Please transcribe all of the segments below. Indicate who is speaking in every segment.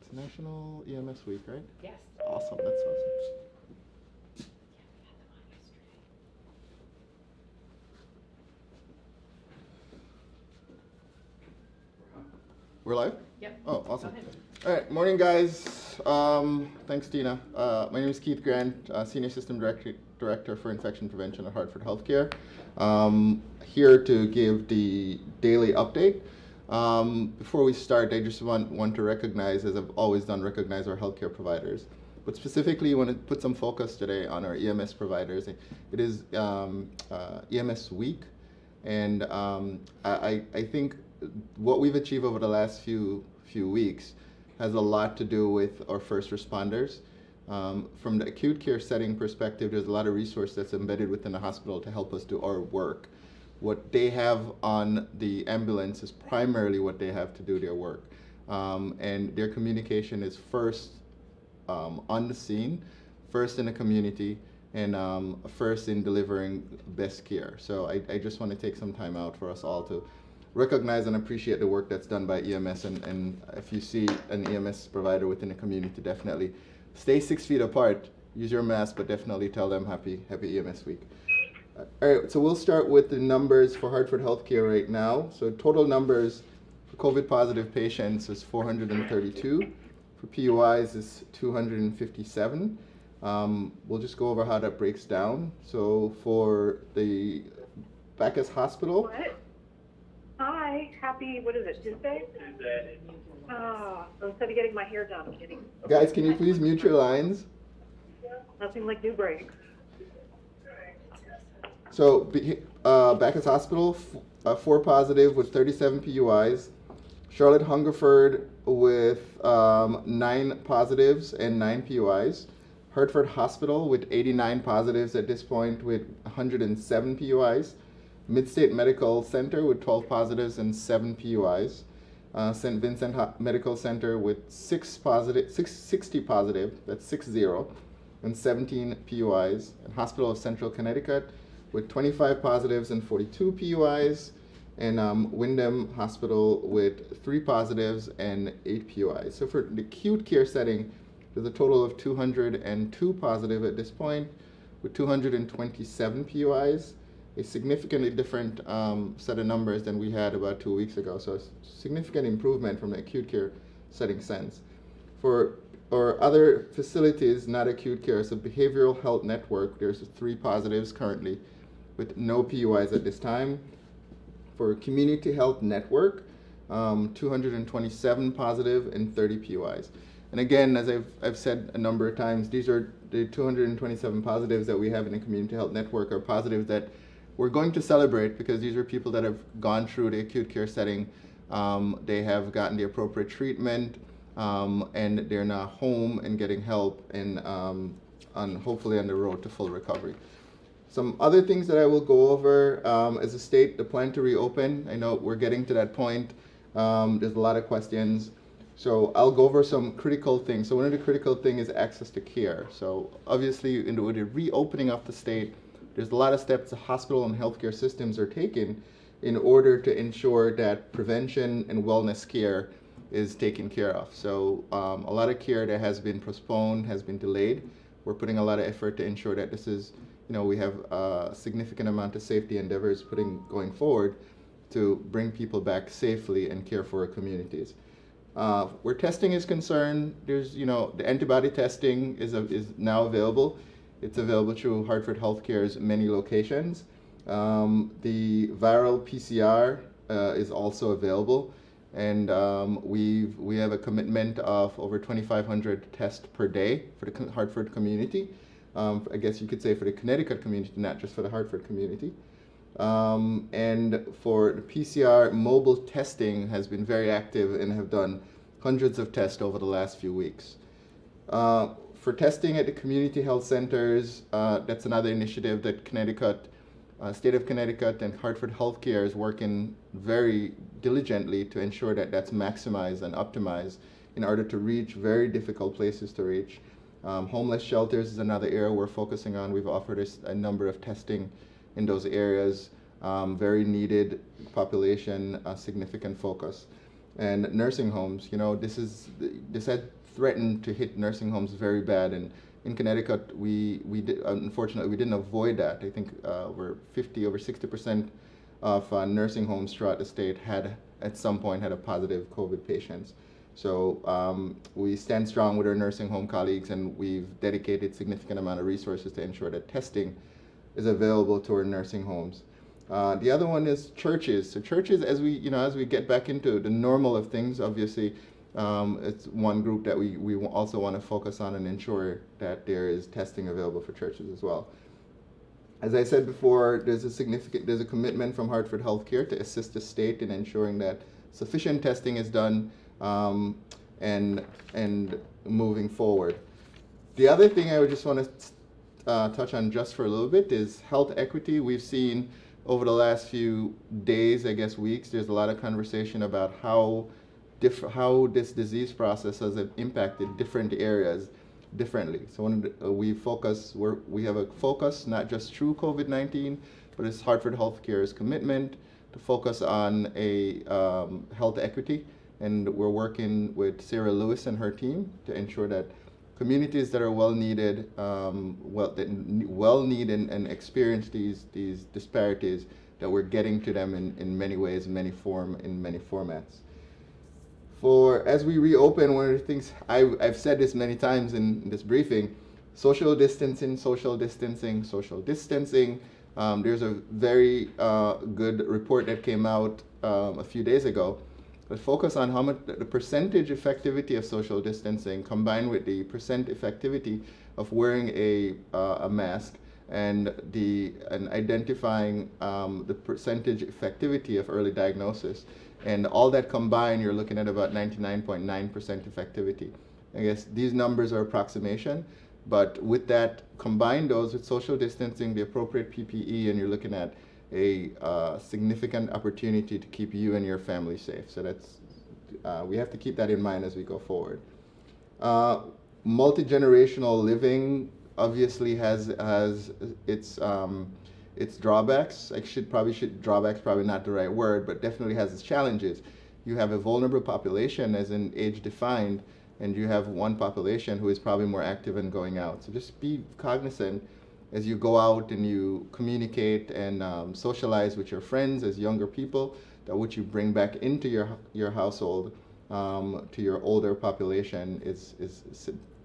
Speaker 1: It's National EMS Week, right?
Speaker 2: Yes.
Speaker 1: Awesome, that's awesome. We're live?
Speaker 2: Yep.
Speaker 1: Oh, awesome.
Speaker 2: Go ahead.
Speaker 1: All right, morning guys. Thanks, Tina. My name is Keith Grant, Senior System Director for Infection Prevention at Hartford Healthcare. Here to give the daily update. Before we start, I just want to recognize, as I've always done, recognize our healthcare providers. But specifically, I want to put some focus today on our EMS providers. It is EMS Week, and I think what we've achieved over the last few weeks has a lot to do with our first responders. From the acute care setting perspective, there's a lot of resource that's embedded within the hospital to help us do our work. What they have on the ambulance is primarily what they have to do their work. And their communication is first on the scene, first in the community, and first in delivering best care. So I just want to take some time out for us all to recognize and appreciate the work that's done by EMS, and if you see an EMS provider within the community, definitely stay 6 feet apart, use your mask, but definitely tell them happy EMS week. All right, so we'll start with the numbers for Hartford Healthcare right now. So total numbers for COVID positive patients is 432. For PUIs is 257. We'll just go over how that breaks down. So for the Bacchus Hospital.
Speaker 3: What? Hi, happy, what is it, Tuesday?
Speaker 4: Tuesday.
Speaker 3: Instead of getting my hair done, I'm getting.
Speaker 1: Guys, can you please mute your lines?
Speaker 3: Nothing like new breaks.
Speaker 1: So Bacchus Hospital, 4 positive with 37 PUIs. Charlotte Hungerford with 9 positives and 9 PUIs. Hartford Hospital with 89 positives at this point with 107 PUIs. Midstate Medical Center with 12 positives and 7 PUIs. St. Vincent Medical Center with 60 positive, that's 60, and 17 PUIs. And Hospital of Central Connecticut with 25 positives and 42 PUIs. And Wyndham Hospital with 3 positives and 8 PUIs. So for the acute care setting, there's a total of 202 positive at this point with 227 PUIs. A significantly different set of numbers than we had about 2 weeks ago. So a significant improvement from the acute care setting sense. For our other facilities, not acute care, so behavioral health network, there's 3 positives currently with no PUIs at this time. For community health network, 227 positive and 30 PUIs. And again, as I've said a number of times, these are the 227 positives that we have in the community health network are positives that we're going to celebrate because these are people that have gone through the acute care setting. They have gotten the appropriate treatment, and they're now home and getting help and hopefully on the road to full recovery. Some other things that I will go over as a state, the plan to reopen. I know we're getting to that point. There's a lot of questions. So I'll go over some critical things. So one of the critical things is access to care. So obviously with the reopening of the state, there's a lot of steps the hospital and healthcare systems are taking in order to ensure that prevention and wellness care is taken care of. So a lot of care that has been postponed, has been delayed. We're putting a lot of effort to ensure that this is, we have a significant amount of safety endeavors going forward to bring people back safely and care for our communities. Where testing is concerned, there's, the antibody testing is now available. It's available through Hartford Healthcare's many locations. The viral PCR is also available, and we have a commitment of over 2,500 tests per day for the Hartford community. I guess you could say for the Connecticut community, not just for the Hartford community. And for the PCR, mobile testing has been very active and have done hundreds of tests over the last few weeks. For testing at the community health centers, that's another initiative that State of Connecticut and Hartford Healthcare is working very diligently to ensure that that's maximized and optimized in order to reach very difficult places to reach. Homeless shelters is another area we're focusing on. We've offered a number of testing in those areas, very needed population, significant focus. And nursing homes, this had threatened to hit nursing homes very bad. And in Connecticut, unfortunately, we didn't avoid that. I think over 60% of nursing homes throughout the state had, at some point, had a positive COVID patients. So we stand strong with our nursing home colleagues, and we've dedicated significant amount of resources to ensure that testing is available to our nursing homes. The other one is churches. So churches, as we get back into the normal of things, obviously, it's one group that we also want to focus on and ensure that there is testing available for churches as well. As I said before, there's a commitment from Hartford Healthcare to assist the state in ensuring that sufficient testing is done and moving forward. The other thing I would just want to touch on just for a little bit is health equity. We've seen over the last few days, I guess weeks, there's a lot of conversation about how this disease process has impacted different areas differently. So we have a focus not just through COVID-19, but it's Hartford Healthcare's commitment to focus on a health equity, and we're working with Sarah Lewis and her team to ensure that communities that are well needed and experience these disparities, that we're getting to them in many ways, in many formats. As we reopen, one of the things I've said this many times in this briefing, social distancing. There's a very good report that came out a few days ago that focused on how much the percentage effectivity of social distancing combined with the percent effectivity of wearing a mask and identifying the percentage effectivity of early diagnosis. And all that combined, you're looking at about 99.9% effectivity. I guess these numbers are approximation, but with that, combine those with social distancing, the appropriate PPE, and you're looking at a significant opportunity to keep you and your family safe. So we have to keep that in mind as we go forward. Multi-generational living obviously has its drawbacks. Drawbacks probably not the right word, but definitely has its challenges. You have a vulnerable population as in age defined, and you have one population who is probably more active in going out. So just be cognizant as you go out and you communicate and socialize with your friends as younger people, that what you bring back into your household to your older population is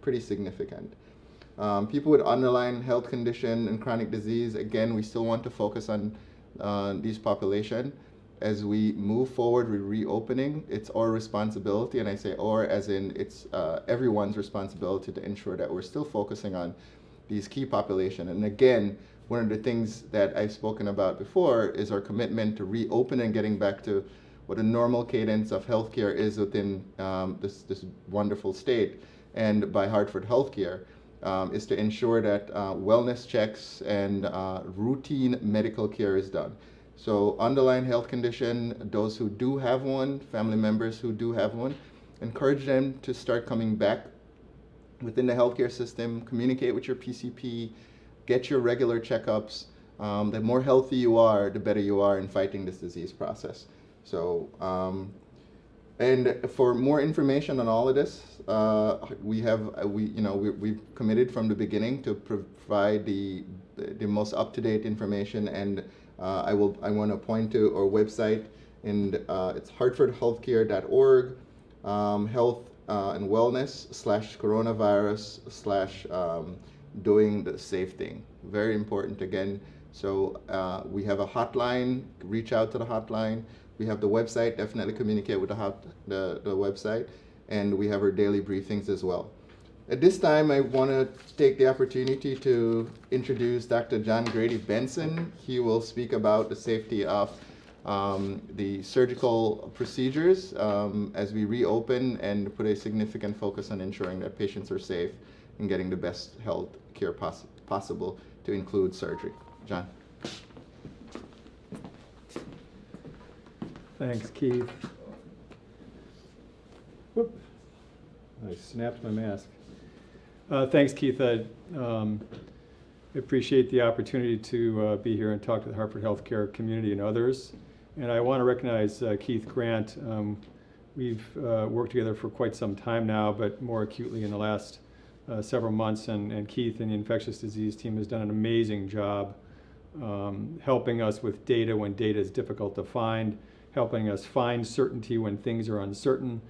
Speaker 1: pretty significant. People with underlying health condition and chronic disease, again, we still want to focus on these population. As we move forward with reopening, it's our responsibility, and I say our as in it's everyone's responsibility to ensure that we're still focusing on these key population. And again, one of the things that I've spoken about before is our commitment to reopen and getting back to what a normal cadence of healthcare is within this wonderful state, and by Hartford Healthcare. Is to ensure that wellness checks and routine medical care is done. So underlying health condition, those who do have one, family members who do have one, encourage them to start coming back within the healthcare system, communicate with your PCP, get your regular checkups. The more healthy you are, the better you are in fighting this disease process. So, and for more information on all of this, we've committed from the beginning to provide the most up-to-date information, and I want to point to our website, and it's hartfordhealthcare.org, health and wellness /coronavirus doing the safe thing. Very important again. So we have a hotline. Reach out to the hotline. We have the website, definitely communicate with the website, and we have our daily briefings as well. At this time, I want to take the opportunity to introduce Dr. John Grady-Benson. He will speak about the safety of the surgical procedures as we reopen and put a significant focus on ensuring that patients are safe and getting the best health care possible, to include surgery. John.
Speaker 2: Thanks, Keith. Whoop. I snapped my mask. Thanks, Keith. I appreciate the opportunity to be here and talk to the Hartford Healthcare community and others. And I want to recognize Keith Grant. We've worked together for quite some time now, but more acutely in the last several months, and Keith and the infectious disease team has done an amazing job helping us with data when data is difficult to find, helping us find certainty when things are uncertain,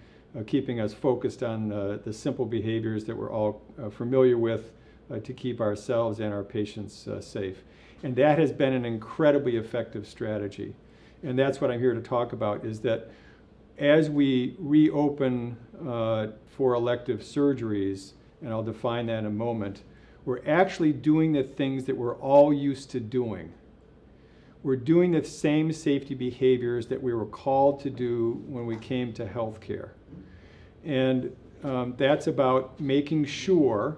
Speaker 2: keeping us focused on the simple behaviors that we're all familiar with to keep ourselves and our patients safe. And that has been an incredibly effective strategy. And that's what I'm here to talk about, is that as we reopen for elective surgeries, and I'll define that in a moment, we're actually doing the things that we're all used to doing. We're doing the same safety behaviors that we were called to do when we came to healthcare. And that's about making sure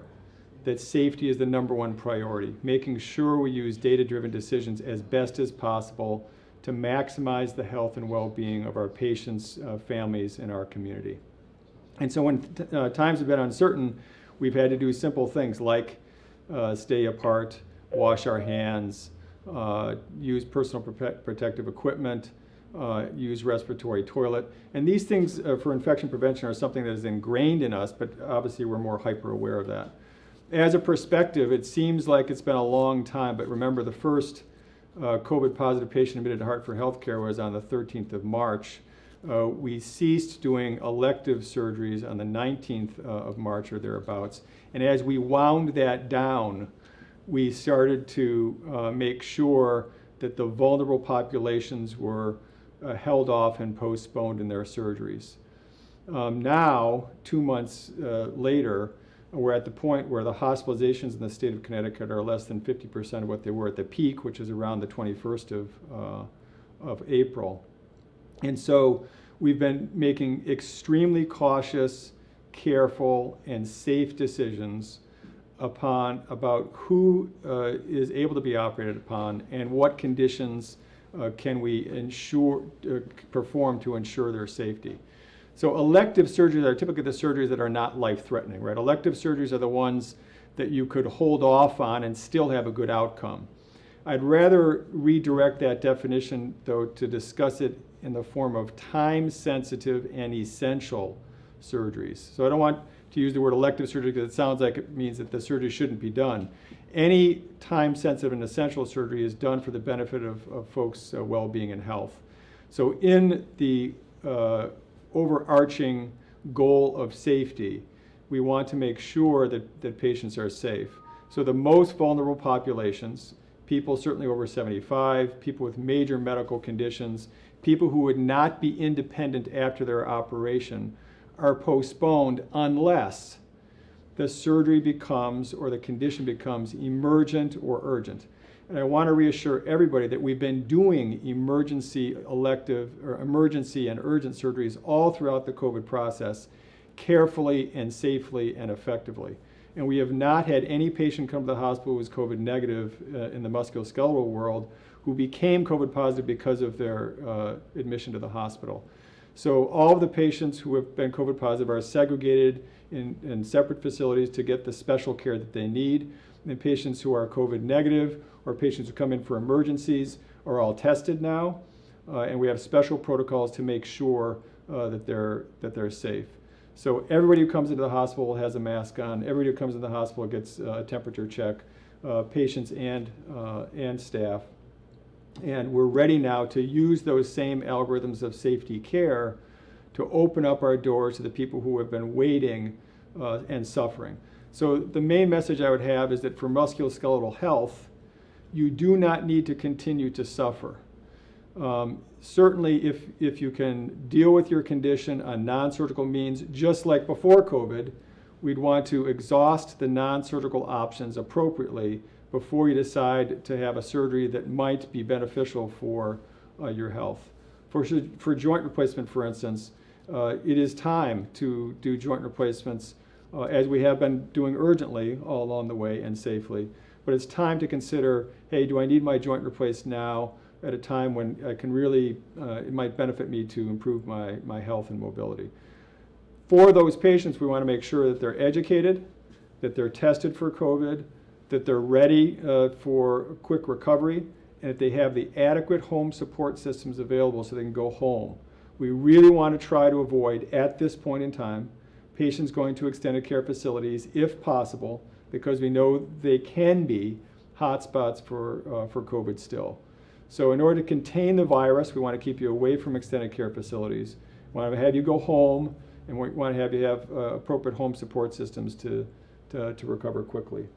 Speaker 2: that safety is the #1 priority, making sure we use data-driven decisions as best as possible to maximize the health and well-being of our patients, families, and our community. And so when times have been uncertain, we've had to do simple things like stay apart, wash our hands, use personal protective equipment, use respiratory toilet. And these things for infection prevention are something that is ingrained in us, but obviously we're more hyper aware of that. As a perspective, it seems like it's been a long time, but remember the first COVID positive patient admitted to Hartford Healthcare was on the 13th of March. We ceased doing elective surgeries on the 19th of March or thereabouts. And as we wound that down, we started to make sure that the vulnerable populations were held off and postponed in their surgeries. Now, 2 months later, we're at the point where the hospitalizations in the state of Connecticut are less than 50% of what they were at the peak, which is around the 21st of April. And so we've been making extremely cautious, careful, and safe decisions about who is able to be operated upon and what conditions can we perform to ensure their safety. So elective surgeries are typically the surgeries that are not life-threatening, right? Elective surgeries are the ones that you could hold off on and still have a good outcome. I'd rather redirect that definition, though, to discuss it in the form of time-sensitive and essential surgeries. So I don't want to use the word elective surgery because it sounds like it means that the surgery shouldn't be done. Any time-sensitive and essential surgery is done for the benefit of folks' well-being and health. So in the overarching goal of safety, we want to make sure that patients are safe. So the most vulnerable populations, people certainly over 75, people with major medical conditions, people who would not be independent after their operation, are postponed unless the surgery becomes or the condition becomes emergent or urgent. And I want to reassure everybody that we've been doing emergency and urgent surgeries all throughout the COVID process carefully and safely and effectively. And we have not had any patient come to the hospital who was COVID negative in the musculoskeletal world who became COVID positive because of their admission to the hospital. So all of the patients who have been COVID positive are segregated in separate facilities to get the special care that they need. And patients who are COVID negative or patients who come in for emergencies are all tested now. And we have special protocols to make sure that they're safe. So everybody who comes into the hospital has a mask on. Everybody who comes into the hospital gets a temperature check, patients and staff. And we're ready now to use those same algorithms of safety care to open up our doors to the people who have been waiting and suffering. So the main message I would have is that for musculoskeletal health, you do not need to continue to suffer. Certainly if you can deal with your condition on non-surgical means, just like before COVID, we'd want to exhaust the non-surgical options appropriately before you decide to have a surgery that might be beneficial for your health. For joint replacement, for instance, it is time to do joint replacements as we have been doing urgently all along the way and safely. But it's time to consider, hey, do I need my joint replaced now at a time when I can really, it might benefit me to improve my health and mobility. For those patients, we want to make sure that they're educated, that they're tested for COVID, that they're ready for quick recovery, and that they have the adequate home support systems available so they can go home. We really want to try to avoid, at this point in time, patients going to extended care facilities if possible, because we know they can be hotspots for COVID still. So in order to contain the virus, we want to keep you away from extended care facilities. We want to have you go home, and we want to have you have appropriate home support systems to recover quickly.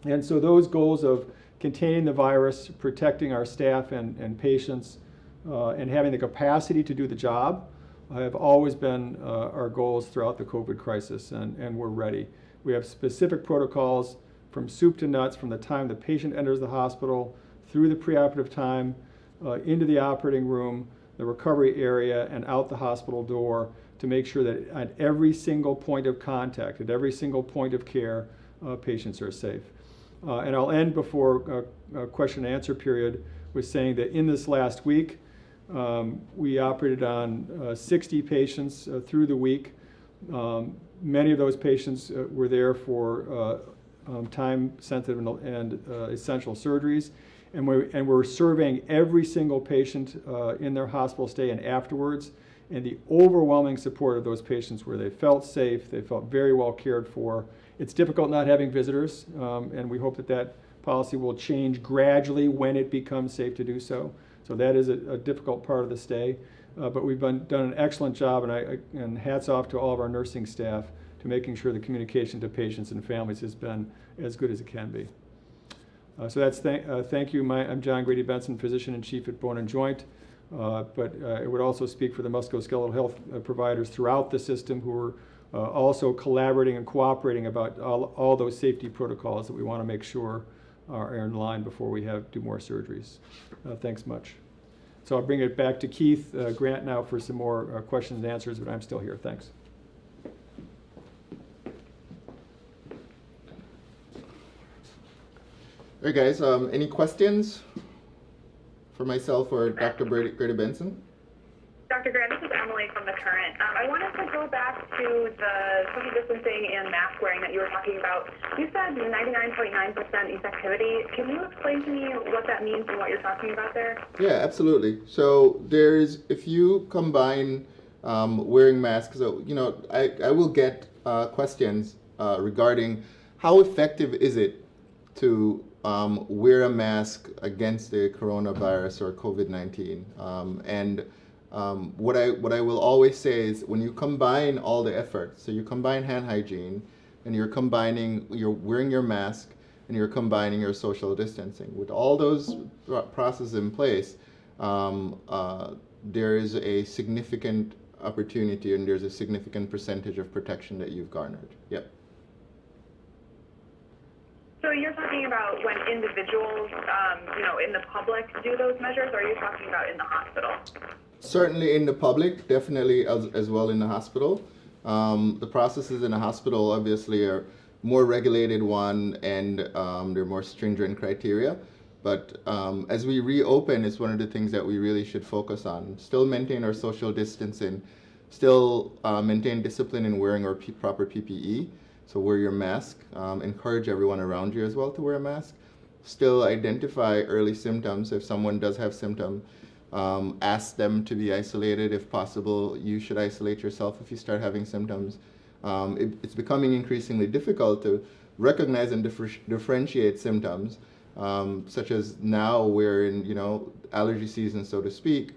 Speaker 2: And so those goals of containing the virus, protecting our staff and patients, and having the capacity to do the job have always been our goals throughout the COVID crisis, and we're ready. We have specific protocols from soup to nuts, from the time the patient enters the hospital, through the preoperative time, into the operating room, the recovery area, and out the hospital door, to make sure that at every single point of contact, at every single point of care, patients are safe. And I'll end before a question and answer period with saying that in this last week, we operated on 60 patients through the week. Many of those patients were there for time-sensitive and essential surgeries. And we're surveying every single patient in their hospital stay and afterwards. And the overwhelming support of those patients where they felt safe, they felt very well cared for. It's difficult not having visitors, and we hope that that policy will change gradually when it becomes safe to do so. So that is a difficult part of the stay. But we've done an excellent job, and hats off to all of our nursing staff to making sure the communication to patients and families has been as good as it can be. So that's thank you. I'm John Grady-Benson, Physician-in-Chief at Bone and Joint, but it would also speak for the musculoskeletal health providers throughout the system who are also collaborating and cooperating about all those safety protocols that we want to make sure are in line before we do more surgeries. Thanks much. So I'll bring it back to Keith Grant now for some more questions and answers, but I'm still here. Thanks.
Speaker 1: All right, guys, any questions for myself or Dr. Brady Benson?
Speaker 3: Dr. Grant, this is Emily from The Current. I wanted to go back to the social distancing and mask wearing that you were talking about. You said 99.9% effectivity. Can you explain to me what that means and what you're talking about there?
Speaker 1: Yeah, absolutely. So if you combine wearing masks, so, I will get questions regarding how effective is it to wear a mask against the coronavirus or COVID-19. What I will always say is when you combine all the efforts, so you combine hand hygiene, and you're wearing your mask, and you're combining your social distancing. With all those processes in place, there is a significant opportunity and there's a significant percentage of protection that you've garnered. Yep.
Speaker 3: So you're talking about when individuals, in the public do those measures, or are you talking about in the hospital?
Speaker 1: Certainly in the public, definitely as well in the hospital. The processes in the hospital obviously are more regulated one, and they're more stringent criteria. But as we reopen, it's one of the things that we really should focus on. Still maintain our social distancing, still maintain discipline in wearing our proper PPE. So wear your mask, encourage everyone around you as well to wear a mask. Still identify early symptoms. If someone does have symptoms, ask them to be isolated if possible. You should isolate yourself if you start having symptoms. It's becoming increasingly difficult to recognize and differentiate symptoms, such as now we're in allergy season, so to speak,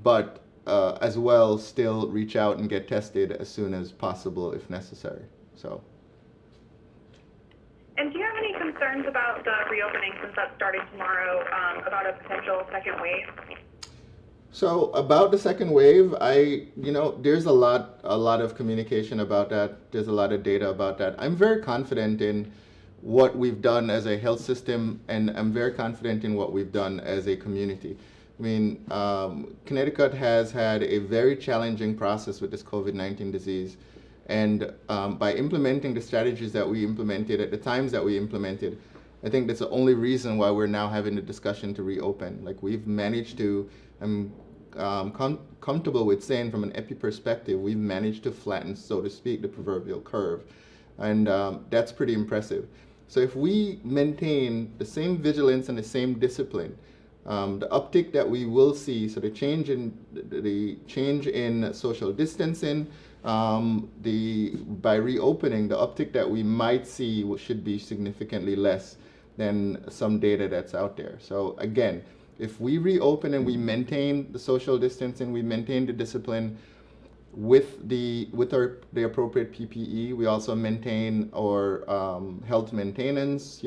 Speaker 1: but as well still reach out and get tested as soon as possible if necessary. So.
Speaker 3: And do you have any concerns about the reopening, since that's starting tomorrow, about a potential second wave?
Speaker 1: So about the second wave, there's a lot of communication about that. There's a lot of data about that. I'm very confident in what we've done as a health system, and I'm very confident in what we've done as a community. I mean, Connecticut has had a very challenging process with this COVID-19 disease. And by implementing the strategies that we implemented at the times that we implemented, I think that's the only reason why we're now having the discussion to reopen. Like, we've managed to, I'm comfortable with saying from an epi perspective, we've managed to flatten, so to speak, the proverbial curve. And that's pretty impressive. So if we maintain the same vigilance and the same discipline The uptick that we will see, so the change in social distancing, by reopening, the uptick that we might see should be significantly less than some data that's out there. So again, if we reopen and we maintain the social distancing, we maintain the discipline with the appropriate PPE, we also maintain our health maintenance,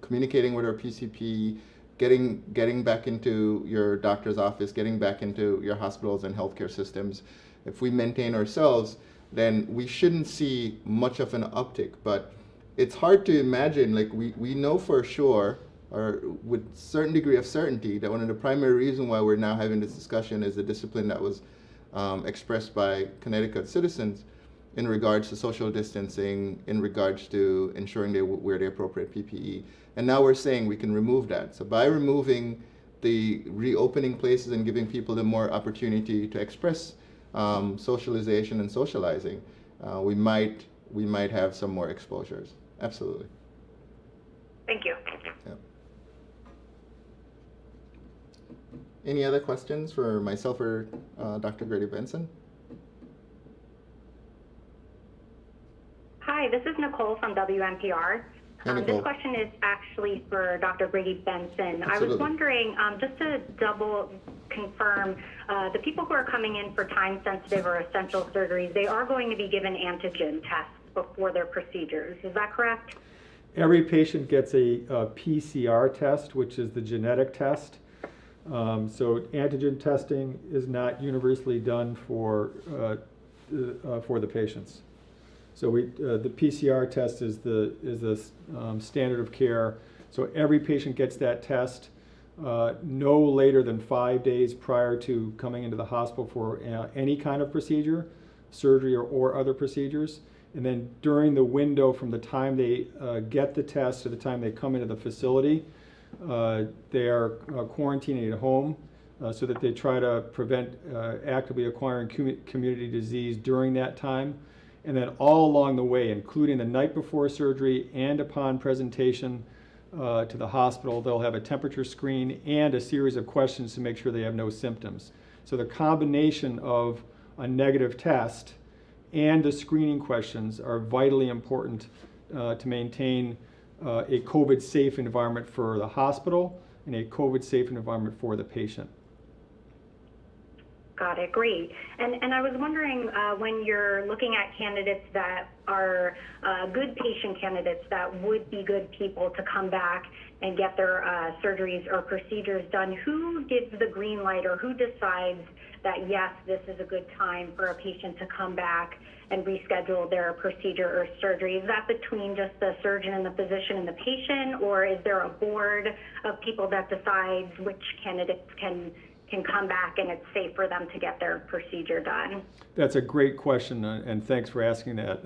Speaker 1: communicating with our PCP, getting back into your doctor's office, getting back into your hospitals and healthcare systems. If we maintain ourselves, then we shouldn't see much of an uptick. But it's hard to imagine, like we know for sure, or with certain degree of certainty, that one of the primary reasons why we're now having this discussion is the discipline that was expressed by Connecticut citizens in regards to social distancing, in regards to ensuring they wear the appropriate PPE. And now we're saying we can remove that. So by removing the reopening places and giving people the more opportunity to express socialization and socializing, we might have some more exposures. Absolutely.
Speaker 3: Thank you.
Speaker 1: Yeah. Any other questions for myself or Dr. Grady Benson?
Speaker 4: Hi, this is Nicole from WNPR.
Speaker 1: Hi, Nicole.
Speaker 4: This question is actually for Dr. Brady Benson.
Speaker 1: Absolutely.
Speaker 4: I was wondering, just to double confirm, the people who are coming in for time-sensitive or essential surgeries, they are going to be given antigen tests before their procedures. Is that correct?
Speaker 2: Every patient gets a PCR test, which is the genetic test. So antigen testing is not universally done for the patients. So the PCR test is the standard of care. So every patient gets that test no later than 5 days prior to coming into the hospital for any kind of procedure, surgery or other procedures. And then during the window from the time they get the test to the time they come into the facility, they are quarantining at home so that they try to prevent actively acquiring community disease during that time. And then all along the way, including the night before surgery and upon presentation to the hospital, they'll have a temperature screen and a series of questions to make sure they have no symptoms. So the combination of a negative test and the screening questions are vitally important to maintain a COVID-safe environment for the hospital and a COVID-safe environment for the patient.
Speaker 4: Got it, great. And I was wondering, when you're looking at candidates that are good patient candidates that would be good people to come back and get their surgeries or procedures done, who gives the green light or who decides that, yes, this is a good time for a patient to come back and reschedule their procedure or surgery? Is that between just the surgeon and the physician and the patient, or is there a board of people that decides which candidates can come back and it's safe for them to get their procedure done?
Speaker 2: That's a great question, and thanks for asking that.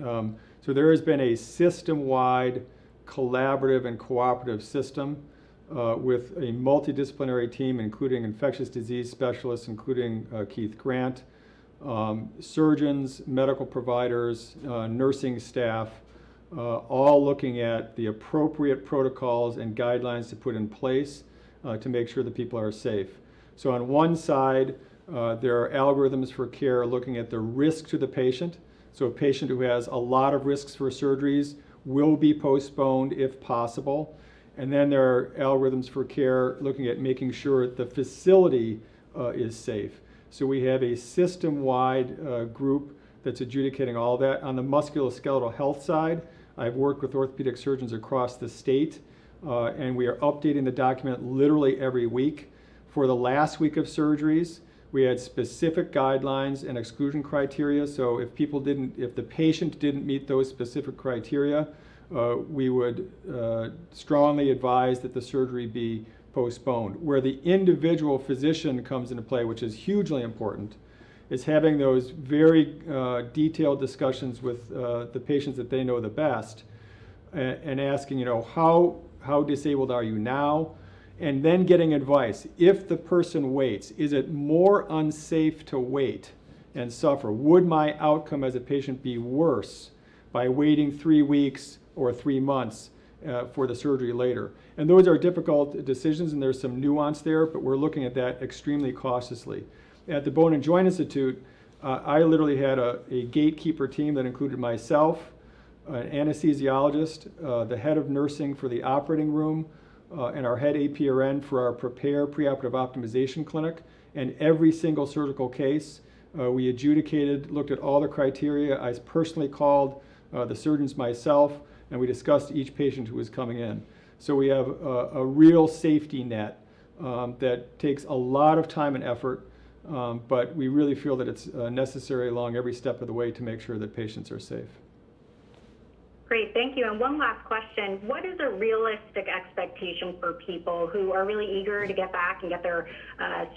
Speaker 2: So there has been a system-wide collaborative and cooperative system with a multidisciplinary team, including infectious disease specialists, including Keith Grant, surgeons, medical providers, nursing staff, all looking at the appropriate protocols and guidelines to put in place to make sure that people are safe. So on one side, there are algorithms for care looking at the risk to the patient. So a patient who has a lot of risks for surgeries will be postponed if possible. And then there are algorithms for care looking at making sure the facility is safe. So we have a system-wide group that's adjudicating all of that. On the musculoskeletal health side, I've worked with orthopedic surgeons across the state, and we are updating the document literally every week. For the last week of surgeries, we had specific guidelines and exclusion criteria. So if the patient didn't meet those specific criteria, we would strongly advise that the surgery be postponed. Where the individual physician comes into play, which is hugely important, is having those very detailed discussions with the patients that they know the best, and asking, how disabled are you now? And then getting advice. If the person waits, is it more unsafe to wait and suffer? Would my outcome as a patient be worse by waiting 3 weeks or 3 months for the surgery later. And those are difficult decisions, and there's some nuance there, but we're looking at that extremely cautiously. At the Bone and Joint Institute, I literally had a gatekeeper team that included myself, an anesthesiologist, the head of nursing for the operating room, and our head APRN for our Prepare Preoperative Optimization Clinic. And every single surgical case, we adjudicated, looked at all the criteria. I personally called the surgeons myself, and we discussed each patient who was coming in. So we have a real safety net that takes a lot of time and effort, but we really feel that it's necessary along every step of the way to make sure that patients are safe.
Speaker 4: Great, thank you. And one last question. What is a realistic expectation for people who are really eager to get back and get their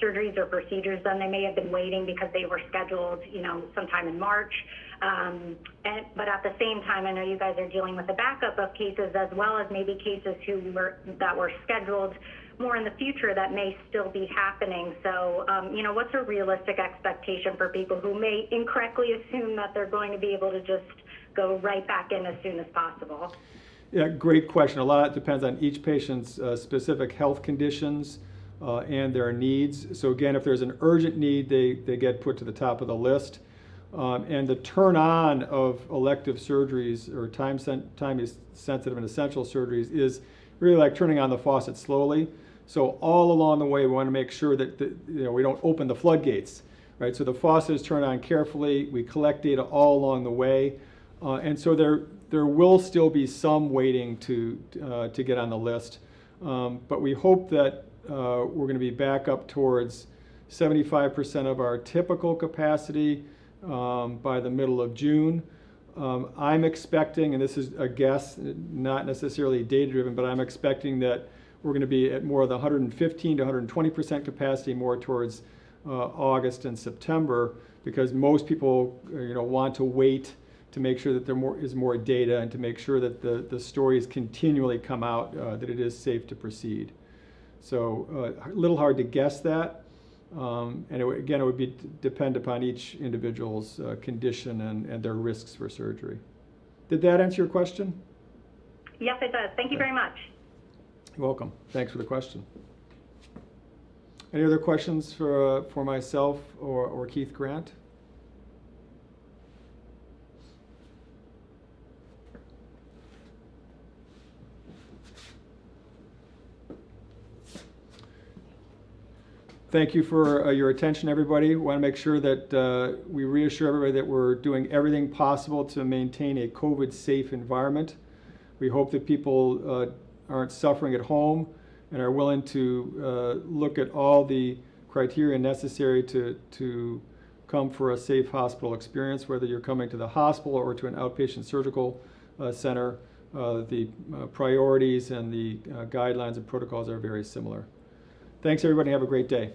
Speaker 4: surgeries or procedures done? They may have been waiting because they were scheduled, sometime in March. But at the same time, I know you guys are dealing with a backup of cases as well as maybe cases that were scheduled more in the future that may still be happening. So, what's a realistic expectation for people who may incorrectly assume that they're going to be able to just go right back in as soon as possible?
Speaker 2: Yeah, great question. A lot depends on each patient's specific health conditions and their needs. So again, if there's an urgent need, they get put to the top of the list. And the turn on of elective surgeries or time-sensitive and essential surgeries is really like turning on the faucet slowly. So all along the way, we want to make sure that we don't open the floodgates, right? So the faucet is turned on carefully. We collect data all along the way. And so there will still be some waiting to get on the list, but we hope that we're going to be back up towards 75% of our typical capacity by the middle of June. I'm expecting, and this is a guess, not necessarily data-driven, but I'm expecting that we're going to be at more of the 115 to 120% capacity more towards August and September, because most people want to wait to make sure that there is more data and to make sure that the stories continually come out that it is safe to proceed. So a little hard to guess that. And it would depend upon each individual's condition and their risks for surgery. Did that answer your question?
Speaker 4: Yes, it does. Thank you very much.
Speaker 2: You're welcome. Thanks for the question. Any other questions for myself or Keith Grant? Thank you for your attention, everybody. We want to make sure that we reassure everybody that we're doing everything possible to maintain a COVID-safe environment. We hope that people aren't suffering at home and are willing to look at all the criteria necessary to come for a safe hospital experience, whether you're coming to the hospital or to an outpatient surgical center. The priorities and the guidelines and protocols are very similar. Thanks, everybody. Have a great day.